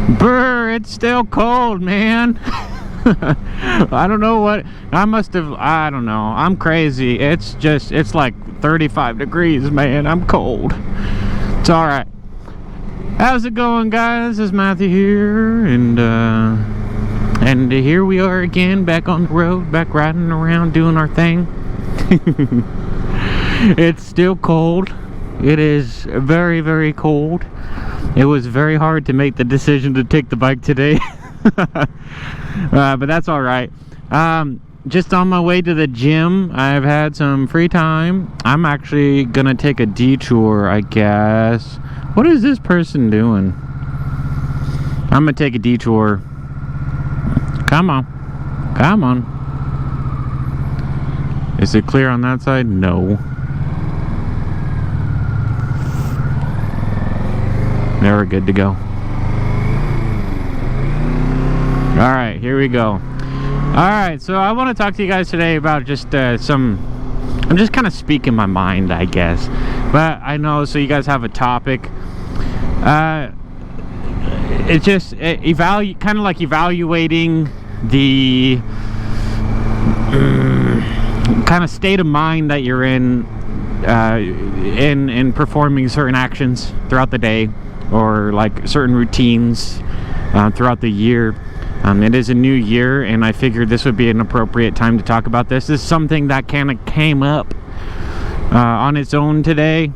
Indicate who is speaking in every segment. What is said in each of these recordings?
Speaker 1: Brr, it's still cold, man. I don't know what I don't know, I'm crazy. It's like 35 degrees, man. I'm cold. It's all right. How's it going, guys? This is Matthew here, and here we are again, back on the road, back riding around doing our thing. It's still cold. It is very, very cold. It was very hard to make the decision to take the bike today. But that's all right. Just on my way to the gym. I've had some free time. I'm actually gonna take a detour, I guess. What is this person doing? I'm gonna take a detour. Come on. Come on. Is it clear on that side? No. Now we're good to go. Alright, here we go. Alright, so I want to talk to you guys today about just I'm just kind of speaking my mind, I guess. But I know, so you guys have a topic. It's just kind of like evaluating the kind of state of mind that you're in performing certain actions throughout the day, or like certain routines throughout the year. It is a new year, and I figured this would be an appropriate time to talk about this. This is something that kind of came up on its own today,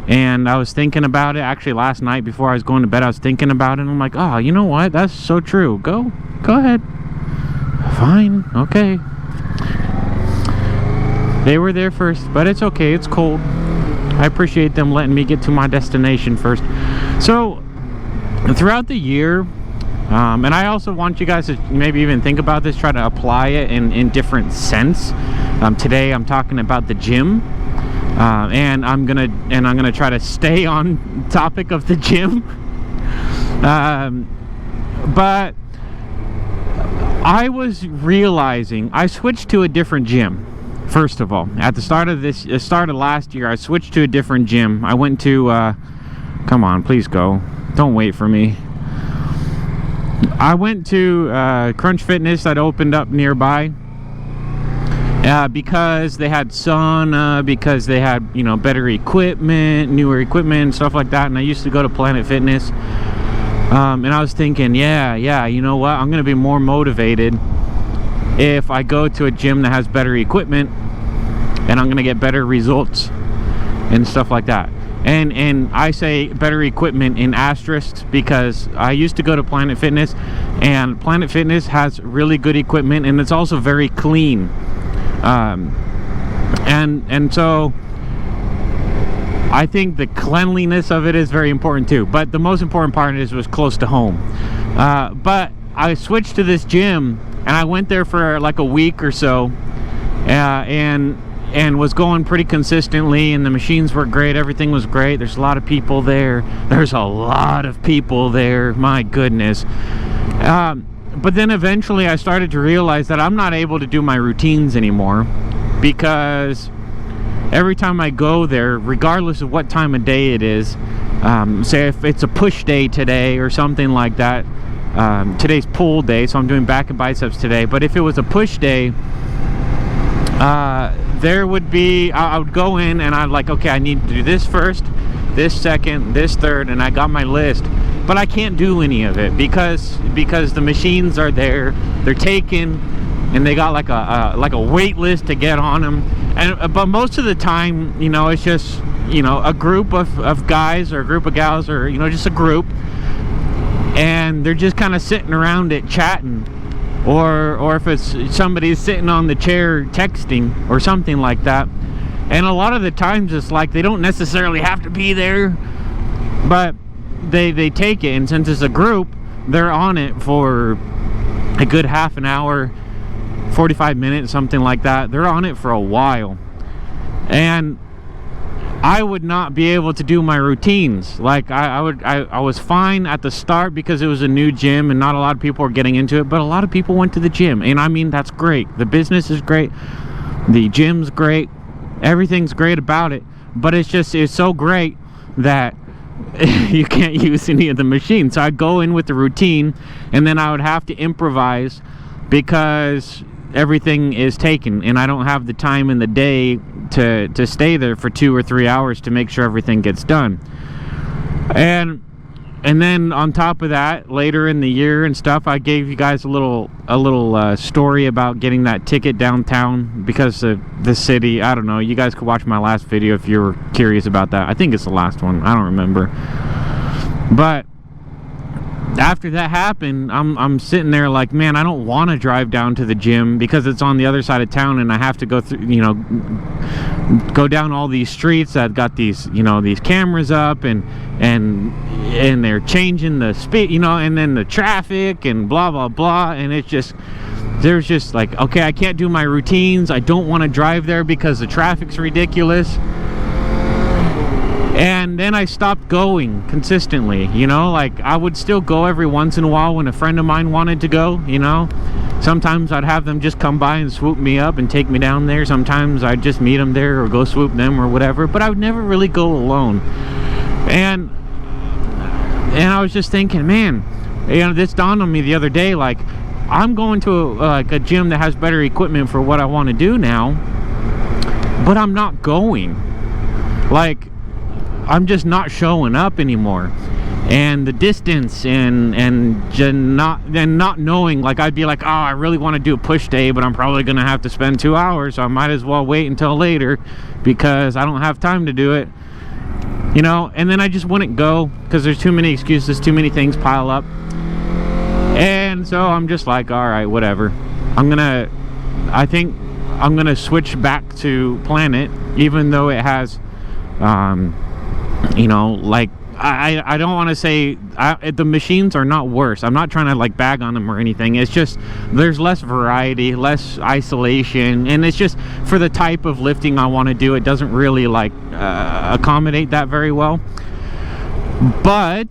Speaker 1: and I was thinking about it actually last night before I was going to bed. I was thinking about it, and I'm like, oh, you know what? That's so true. Go ahead. Fine. Okay. They were there first, but it's okay. It's cold. I appreciate them letting me get to my destination first. So, throughout the year, and I also want you guys to maybe even think about this, try to apply it in different sense. Today I'm talking about the gym, and I'm gonna try to stay on topic of the gym. But I was realizing I switched to a different gym. First of all, at the start of last year, I switched to a different gym. I went to come on, please go. Don't wait for me. I went to Crunch Fitness that opened up nearby because they had sauna, because they had, you know, better equipment, newer equipment, and stuff like that. And I used to go to Planet Fitness, and I was thinking, yeah, you know what? I'm gonna be more motivated if I go to a gym that has better equipment, and I'm gonna get better results and stuff like that. And I say better equipment in asterisks because I used to go to Planet Fitness, and Planet Fitness has really good equipment, and it's also very clean. And so I think the cleanliness of it is very important too. But the most important part is it was close to home. But I switched to this gym, and I went there for like a week or so, and was going pretty consistently, and the machines were great. Everything was great. There's a lot of people there. My goodness. But then eventually I started to realize that I'm not able to do my routines anymore, because every time I go there, regardless of what time of day it is, say if it's a push day today or something like that, today's pull day, so I'm doing back and biceps today, but if it was a push day, there would be, I would go in and I'm like, okay, I need to do this first, this second, this third, and I got my list, but I can't do any of it because the machines are there, they're taken, and they got like a wait list to get on them. And but most of the time, you know, it's just, you know, a group of guys or a group of gals, or, you know, just a group, and they're just kind of sitting around it chatting. Or if it's somebody's sitting on the chair texting or something like that. And a lot of the times it's like they don't necessarily have to be there, but they take it, and since it's a group, they're on it for a good half an hour, 45 minutes, something like that. They're on it for a while, and I would not be able to do my routines. Like I was fine at the start because it was a new gym and not a lot of people were getting into it, but a lot of people went to the gym, and I mean, that's great. The business is great, the gym's great, everything's great about it, but it's so great that you can't use any of the machines. So I'd go in with the routine, and then I would have to improvise because everything is taken, and I don't have the time in the day to stay there for 2 or 3 hours to make sure everything gets done. And then on top of that, later in the year and stuff, I gave you guys a little story about getting that ticket downtown because of the city. I don't know. You guys could watch my last video if you're curious about that. I think it's the last one. I don't remember. But after that happened, I'm sitting there like, man, I don't want to drive down to the gym because it's on the other side of town, and I have to go through, go down all these streets that got these, these cameras up, and they're changing the speed, and then the traffic and blah blah blah, and there's just like, okay, I can't do my routines. I don't want to drive there because the traffic's ridiculous. And then I stopped going consistently, like I would still go every once in a while when a friend of mine wanted to go, Sometimes I'd have them just come by and swoop me up and take me down there. Sometimes I'd just meet them there or go swoop them or whatever, but I would never really go alone. And I was just thinking, man, this dawned on me the other day, like, I'm going to a gym that has better equipment for what I want to do now, but I'm not going. Like, I'm just not showing up anymore. And the distance and not knowing, like, I'd be like, oh, I really want to do a push day, but I'm probably gonna have to spend 2 hours, so I might as well wait until later because I don't have time to do it, and then I just wouldn't go because there's too many excuses, too many things pile up. And so I'm just like, all right, whatever. I think I'm gonna switch back to Planet, even though it has like, I don't want to say the machines are not worse. I'm not trying to like bag on them or anything. It's just there's less variety, less isolation, and it's just for the type of lifting I want to do, it doesn't really like accommodate that very well. But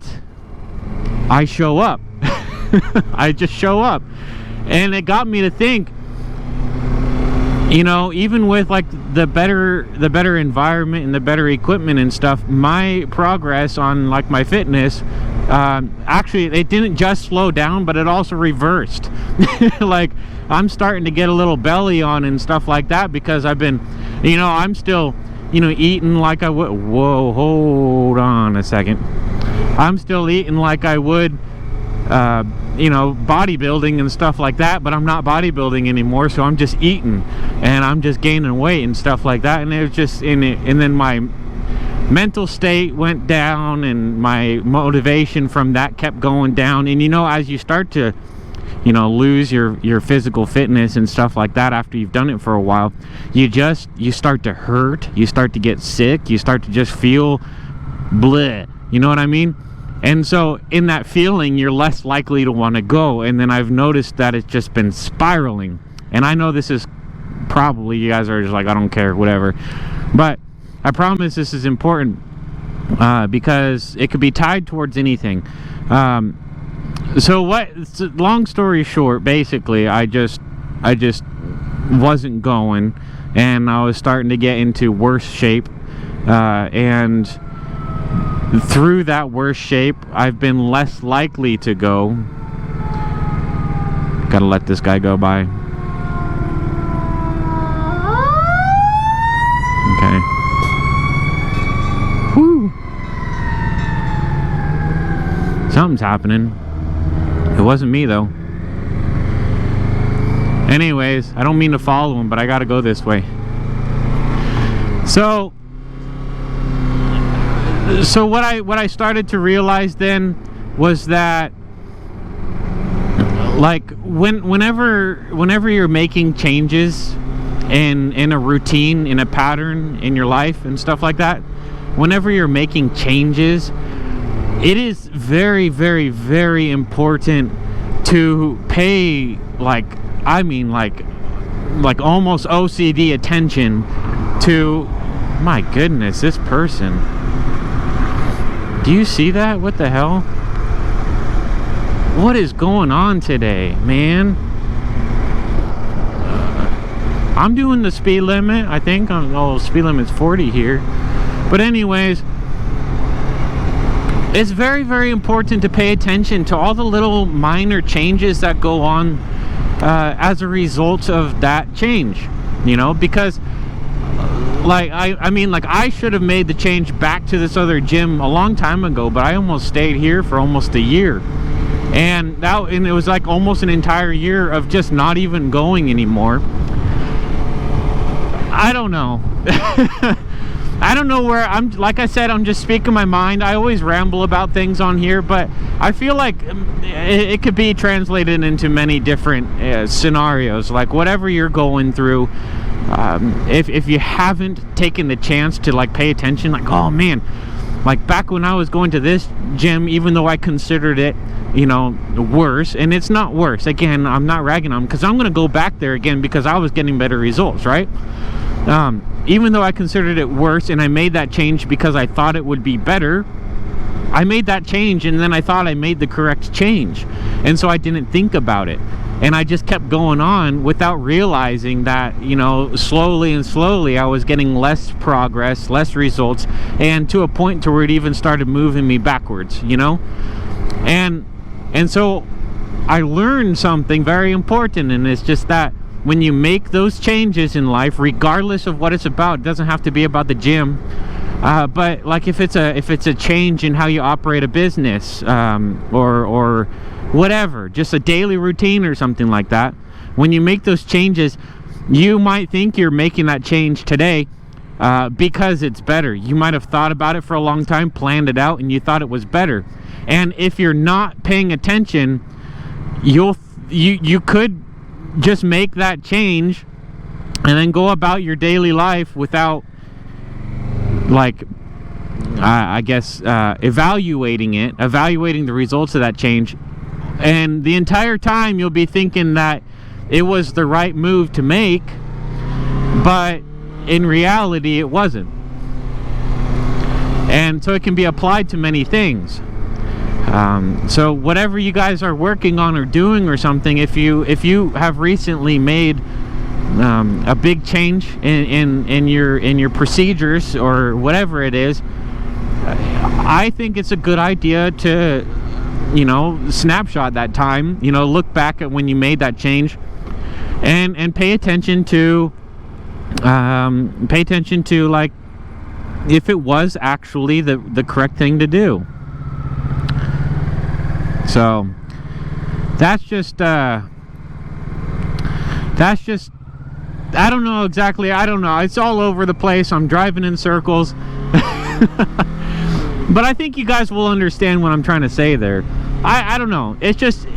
Speaker 1: I show up. I just show up, and it got me to think, even with like the better environment and the better equipment and stuff, my progress on like my fitness, actually it didn't just slow down, but it also reversed. Like, I'm starting to get a little belly on and stuff like that because I've been, I'm still, eating like I would. Whoa, hold on a second. I'm still eating like I would bodybuilding and stuff like that, but I'm not bodybuilding anymore, so I'm just eating and I'm just gaining weight and stuff like that. And it was just and then my mental state went down, and my motivation from that kept going down. And as you start to lose your physical fitness and stuff like that after you've done it for a while, you start to hurt, you start to get sick, you start to just feel bleh, you know what I mean? And so in that feeling, you're less likely to want to go. And then I've noticed that it's just been spiraling. And I know this is probably, you guys are just like, I don't care, whatever. But I promise this is important because it could be tied towards anything. So long story short, basically, I just wasn't going, and I was starting to get into worse shape. And through that worse shape, I've been less likely to go. Gotta let this guy go by. Okay. Whew. Something's happening. It wasn't me though. Anyways, I don't mean to follow him, but I gotta go this way. So what I started to realize then was that, like, whenever you're making changes in a routine, in a pattern in your life and stuff like that, whenever you're making changes, it is very, very, very important to pay, like almost OCD attention to, my goodness, this person. Do you see that? What the hell? What is going on today, man? I'm doing the speed limit, I think. Oh, speed limit's 40 here. But anyways, it's very, very important to pay attention to all the little minor changes that go on as a result of that change, you know, because like I mean, like, I should have made the change back to this other gym a long time ago, but I almost stayed here for almost a year, and it was like almost an entire year of just not even going anymore. I don't know. I don't know where I'm. Like I said, I'm just speaking my mind. I always ramble about things on here, but I feel like it could be translated into many different scenarios. Like, whatever you're going through, if you haven't taken the chance to like pay attention, like, oh man, like back when I was going to this gym, even though I considered it, you know, worse, and it's not worse. Again, I'm not ragging on them, because I'm going to go back there again because I was getting better results, right? Even though I considered it worse, and I made that change because I thought it would be better, I made that change, and then I thought I made the correct change, and so I didn't think about it, and I just kept going on without realizing that, you know, slowly and slowly I was getting less progress, less results, and to a point to where it even started moving me backwards, you know. And so I learned something very important, and it's just that when you make those changes in life, regardless of what it's about, it doesn't have to be about the gym, but like if it's a change in how you operate a business, or whatever, just a daily routine or something like that, when you make those changes, you might think you're making that change today because it's better. You might have thought about it for a long time, planned it out, and you thought it was better. And if you're not paying attention, you could just make that change and then go about your daily life without, like, I guess evaluating the results of that change, and the entire time you'll be thinking that it was the right move to make, but in reality it wasn't. And so it can be applied to many things. So whatever you guys are working on or doing or something, if you have recently made a big change in your procedures or whatever it is, I think it's a good idea to, you know, snapshot that time, you know, look back at when you made that change, and pay attention to like if it was actually the correct thing to do. So that's just I don't know exactly. I don't know. It's all over the place. I'm driving in circles. But I think you guys will understand what I'm trying to say there. I don't know. It's just,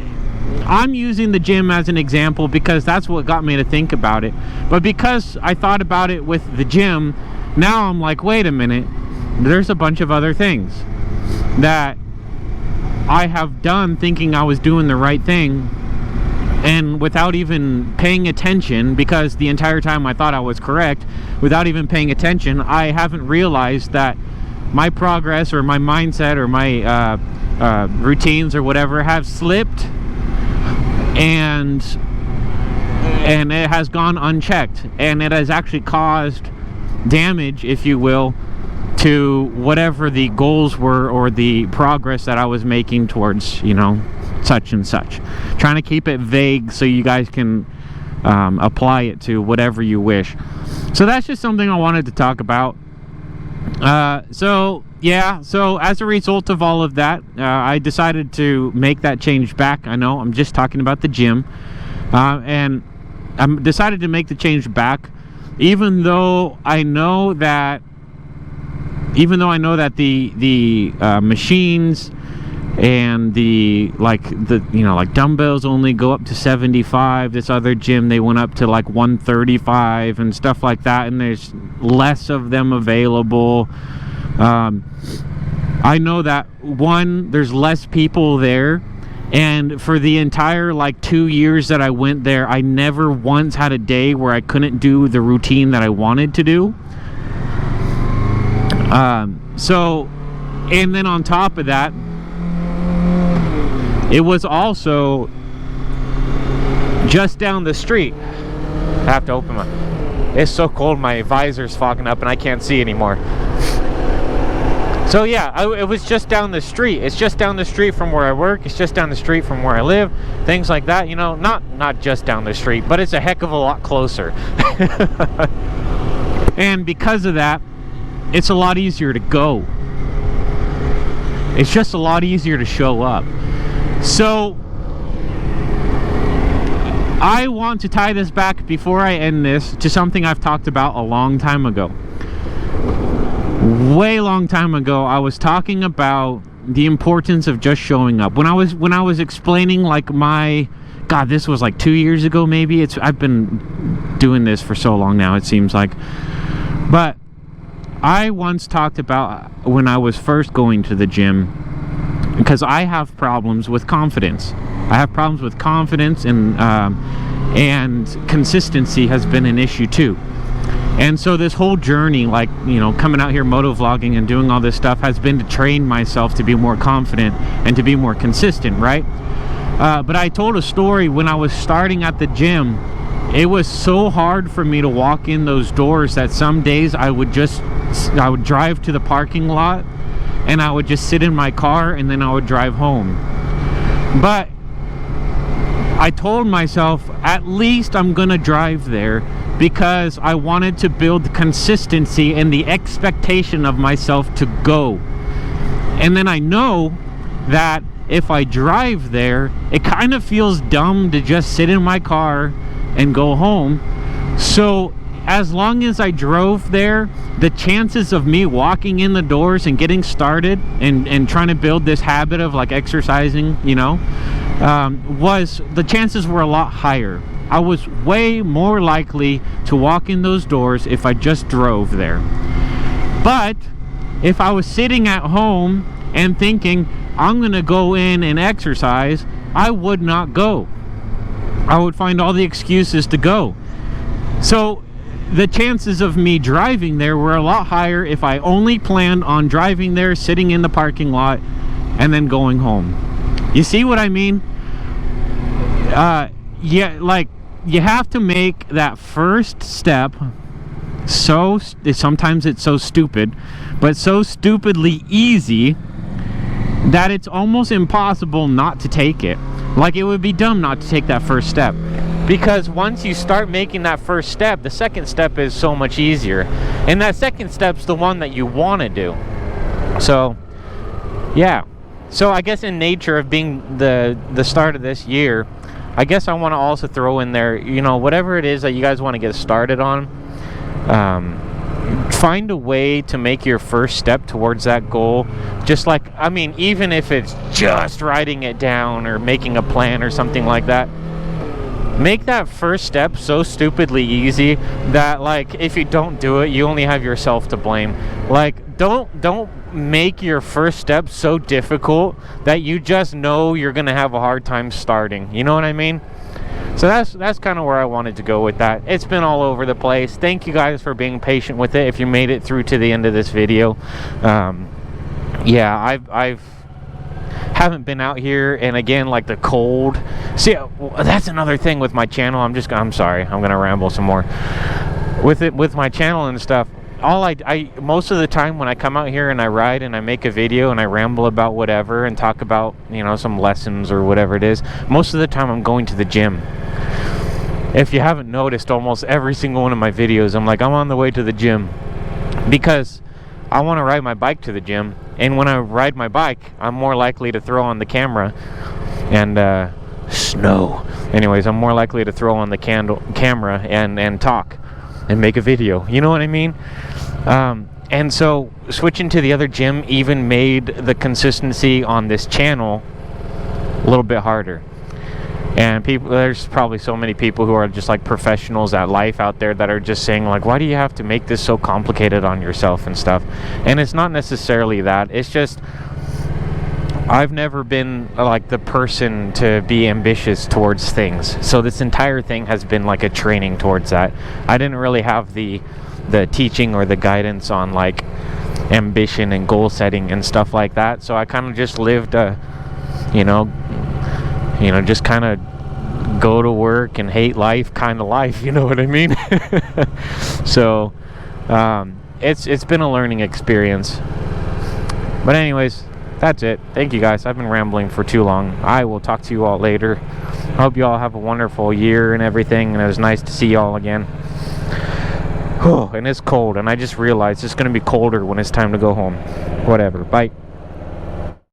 Speaker 1: I'm using the gym as an example because that's what got me to think about it. But because I thought about it with the gym, now I'm like, wait a minute. There's a bunch of other things that I have done thinking I was doing the right thing, and without even paying attention, because the entire time I thought I was correct, without even paying attention, I haven't realized that my progress or my mindset or my routines or whatever have slipped, and it has gone unchecked, and it has actually caused damage, if you will, to whatever the goals were or the progress that I was making towards, you know, such and such. Trying to keep it vague so you guys can apply it to whatever you wish. So that's just something I wanted to talk about. So as a result of all of that, I decided to make that change back. I know I'm just talking about the gym, and I decided to make the change back, even though I know that the machines and the dumbbells only go up to 75. This other gym, they went up to like 135 and stuff like that, and there's less of them available. I know that, one, there's less people there, and for the entire like 2 years that I went there, I never once had a day where I couldn't do the routine that I wanted to do. So, and then on top of that, it was also just down the street. I have to open it's so cold, my visor's fogging up and I can't see anymore. So yeah, it was just down the street. It's just down the street from where I work. It's just down the street from where I live. Things like that, you know, not just down the street, but it's a heck of a lot closer. And because of that, it's a lot easier to go. It's just a lot easier to show up. So I want to tie this back before I end this to something I've talked about a long time ago. Way long time ago, I was talking about the importance of just showing up. When I was explaining like my, God, this was like 2 years ago maybe. I've been doing this for so long now, it seems like. But I once talked about when I was first going to the gym, because I have problems with confidence. I have problems with confidence, and consistency has been an issue too. And so this whole journey, like, you know, coming out here motovlogging and doing all this stuff has been to train myself to be more confident and to be more consistent, right? But I told a story when I was starting at the gym. It was so hard for me to walk in those doors that some days I would drive to the parking lot and I would just sit in my car and then I would drive home. But I told myself, at least I'm gonna drive there, because I wanted to build consistency and the expectation of myself to go. And then I know that if I drive there, it kind of feels dumb to just sit in my car and go home. So as long as I drove there, the chances of me walking in the doors and getting started and trying to build this habit of like exercising, you know, the chances were a lot higher. I was way more likely to walk in those doors if I just drove there. But if I was sitting at home and thinking I'm gonna go in and exercise, I would not go. I would find all the excuses to go. So the chances of me driving there were a lot higher if I only planned on driving there, sitting in the parking lot, and then going home. You see what I mean? Yeah, like, you have to make that first step. So sometimes it's so stupid, but so stupidly easy that it's almost impossible not to take it. Like, it would be dumb not to take that first step, because once you start making that first step, the second step is so much easier, and that second step's the one that you want to do. So yeah, so I guess in nature of being the start of this year, I guess I want to also throw in there, you know, whatever it is that you guys want to get started on, find a way to make your first step towards that goal. Just like, I mean, even if it's just writing it down or making a plan or something like that, make that first step so stupidly easy that, like, if you don't do it, you only have yourself to blame. Like, don't make your first step so difficult that you just know you're gonna have a hard time starting. You know what I mean? So that's kind of where I wanted to go with that. It's been all over the place. Thank you guys for being patient with it if you made it through to the end of this video. Yeah, I've haven't been out here, and again, like, the cold. See, that's another thing with my channel. I'm sorry, I'm gonna ramble some more with my channel and stuff. I most of the time when I come out here and I ride and I make a video and I ramble about whatever and talk about, you know, some lessons or whatever it is, most of the time I'm going to the gym. If you haven't noticed, almost every single one of my videos, I'm like, I'm on the way to the gym, because I want to ride my bike to the gym. And when I ride my bike, I'm more likely to throw on the camera and snow. Anyways, I'm more likely to throw on the camera and talk and make a video. You know what I mean? And so switching to the other gym even made the consistency on this channel a little bit harder. And there's probably so many people who are just like professionals at life out there that are just saying, like, why do you have to make this so complicated on yourself and stuff? And it's not necessarily that. It's just, I've never been like the person to be ambitious towards things. So this entire thing has been like a training towards that. I didn't really have the teaching or the guidance on like ambition and goal setting and stuff like that. So I kind of just lived a, you know, just kind of go to work and hate life kind of life, you know what I mean? So it's been a learning experience. But anyways, that's it. Thank you guys. I've been rambling for too long. I will talk to you all later. Hope you all have a wonderful year and everything, and it was nice to see y'all again. And it's cold, and I just realized it's going to be colder when it's time to go home. Whatever. Bye.